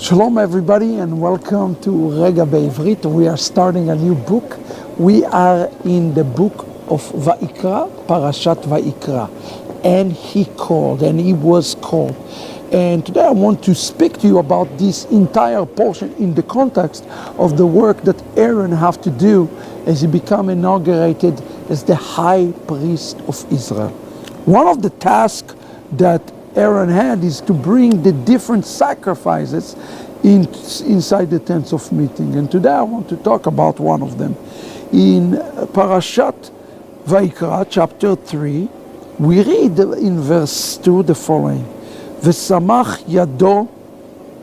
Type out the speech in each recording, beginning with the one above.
Shalom everybody and welcome to Regah Bivrit. We are starting a new book. We are in the book of Vayikra, Parashat Vayikra. And he was called. And today I want to speak to you about this entire portion in the context of the work that Aaron have to do as he become inaugurated as the high priest of Israel. One of the tasks that Aaron had is to bring the different sacrifices inside the tents of meeting. And today I want to talk about one of them. In Parashat Vayikra, chapter 3, we read in verse 2 the following: V'samach yado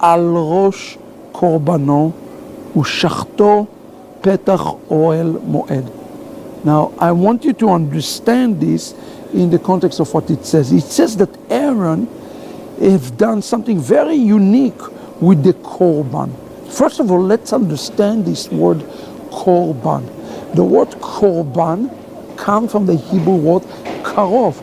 al rosh korbano u'shachto petach oel moed. Now, I want you to understand this in the context of what it says. It says that Aaron have done something very unique with the korban. First of all, let's understand this word korban. The word korban comes from the Hebrew word karov,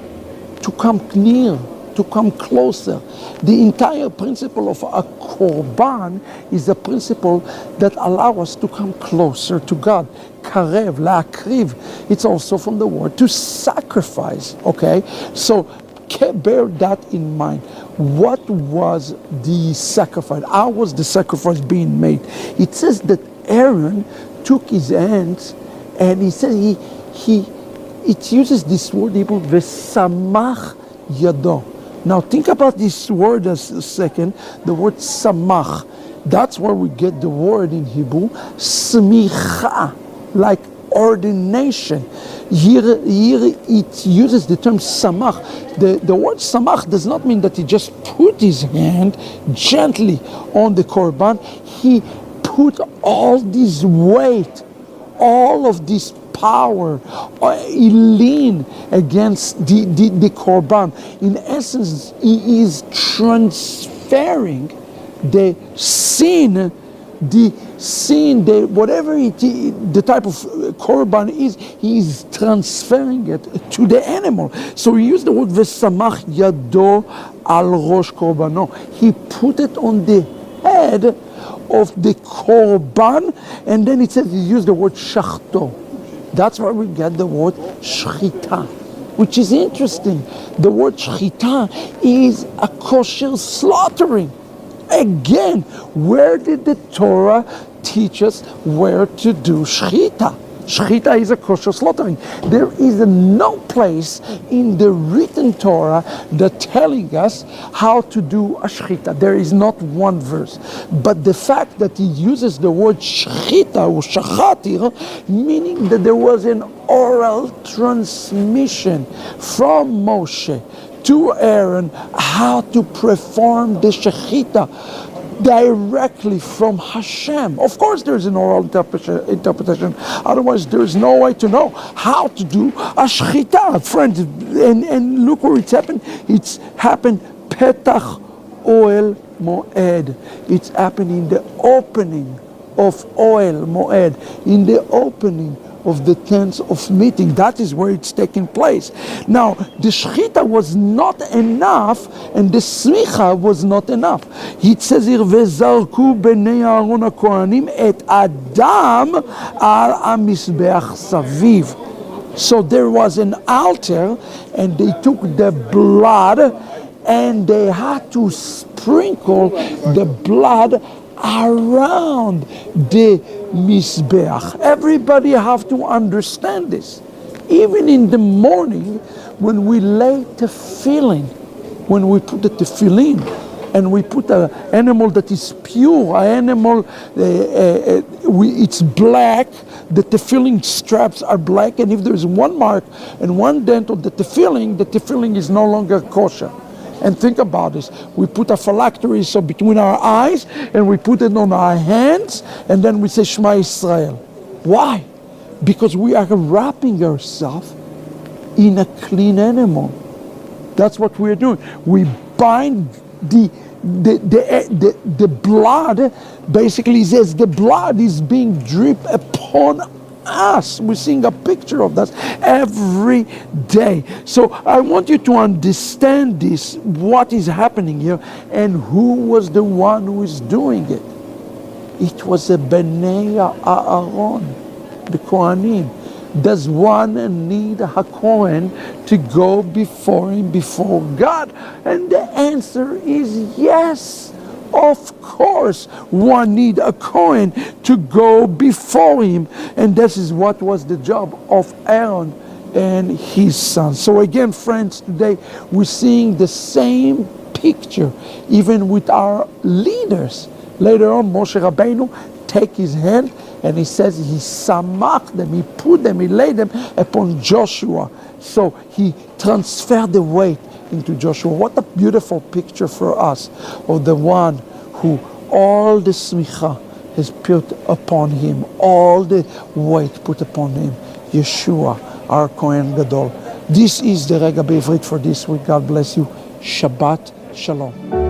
to come near, to come closer. The entire principle of a korban is a principle that allows us to come closer to God. Karev, la'akriv. It's also from the word to sacrifice. Okay, so bear that in mind. What was the sacrifice? How was the sacrifice being made? It says that Aaron took his hands and he said it uses this word Hebrew, v'samach yado. Now think about this word a second, the word samach. That's where we get the word in Hebrew, smicha, like ordination. Here it uses the term samach. The word samach does not mean that he just put his hand gently on the korban. He put all this weight, all of this power, he leaned against the korban. In essence, he is transferring the sin, whatever the type of korban is, he is transferring it to the animal. So he used the word v'samach yado al rosh korbano. He put it on the head of the korban, and then it says he used the word shachto. That's where we get the word shchita, which is interesting. The word shchita is a kosher slaughtering. Again, where did the Torah teach us where to do shchita? Shchita is a kosher slaughtering. There is no place in the written Torah that telling us how to do a shchita. There is not one verse. But the fact that he uses the word shchita or shachatir, meaning that there was an oral transmission from Moshe to Aaron how to perform the shechita directly from Hashem. Of course there's an oral interpretation, otherwise there's no way to know how to do a shechita, friends. And look where it's happened. It's happened petach oel moed. It's happened in the opening of oel moed, in the opening of the tents of meeting. That is where it's taking place. Now, the shechita was not enough, and the smicha was not enough. It says here, "Vezarku bnei Aaron hakohanim et adam al hamizbeach saviv." So there was an altar, and they took the blood, and they had to sprinkle the blood around the Mizbeach. Everybody have to understand this. Even in the morning, when we lay tefillin, when we put the tefillin, and we put an animal that is pure, an animal, it's black, the tefillin straps are black, and if there's one mark and one dent on the tefillin is no longer kosher. And think about this. We put a phylactery so between our eyes, and we put it on our hands, and then we say Shema Yisrael. Why? Because we are wrapping ourselves in a clean animal. That's what we're doing. We bind the blood. Basically, says the blood is being dripped upon us. We're seeing a picture of that every day. So I want you to understand this, what is happening here, and who was the one who is doing it. It was a Bnei Aaron, the Kohanim. Does one need a Kohen to go before him, before God? And the answer is yes. Of course, one need a Kohen to go before him. And this is what was the job of Aaron and his son. So again, friends, today we're seeing the same picture, even with our leaders. Later on, Moshe Rabbeinu take his hand and he says he samach them, he put them, he laid them upon Joshua. So he transferred the weight into Joshua. What a beautiful picture for us of the one who all the smicha is put upon him, all the weight put upon him, Yeshua, our Kohen Gadol. This is the Regah Bivrit for this week. God bless you. Shabbat Shalom.